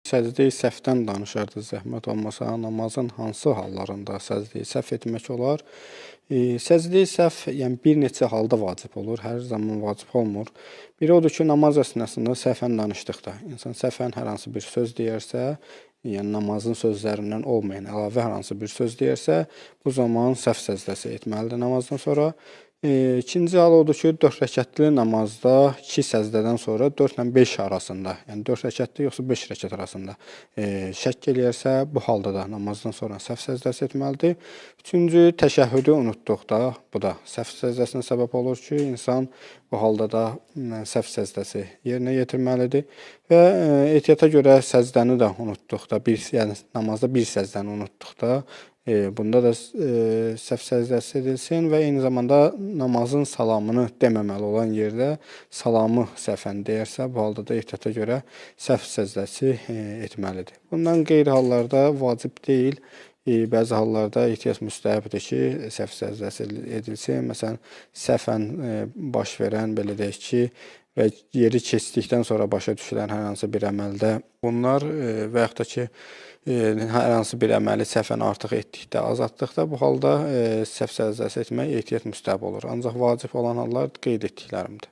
Səcdə-i səhvdən danışardıq zəhmət olmasa, namazın hansı hallarında səcdə-i səhv etmək olar? Səcdə-i səhv, yəni bir neçə halda vacib olur, hər zaman vacib olmur. Biri odur ki, namaz əsnasında səhvən danışdıqda, insan səhvən hər hansı bir söz deyərsə, yəni namazın sözlərindən olmayan əlavə hər hansı bir söz deyərsə, bu zaman səhv səcdəsi etməlidir namazdan sonra. İkinci hal odur ki, 4 rəkətli namazda 2 səzdədən sonra 4 ilə 5 arasında, yəni 4 rəkətli yoxsa 5 rəkət arasında şəkk eləyərsə, bu halda da namazdan sonra səhv səzdəsi etməlidir. Üçüncü, təşəhhüdü unutduqda, bu da səhv səzdəsinə səbəb olur ki, insan bu halda da səhv səzdəsi yerinə yetirməlidir. Və ehtiyata görə səzdəni də unutduqda, yəni namazda bir səzdəni unutduqda, bunda da səhv səzdəsi edilsin və eyni zamanda namazın salamını deməməli olan yerdə salamı səhvən deyərsə, bu halda da ehtiyata görə səhv səzdəsi etməlidir. Bundan qeyri hallarda vacib deyil. Bəzi hallarda ehtiyat müstəhəbdir ki, səhv səzdəsi edilsin. Məsələn, səhvən baş verən, belə deyək ki, və yeri keçdikdən sonra başa düşülən hər hansı bir əməldə bunlar və yaxud da ki, hər hansı bir əməli səhvən artıq etdikdə, azaltdıqda bu halda səhv səzdəsi etmək ehtiyat müstəhəb olur. Ancaq vacib olan hallar qeyd etdiklərimdir.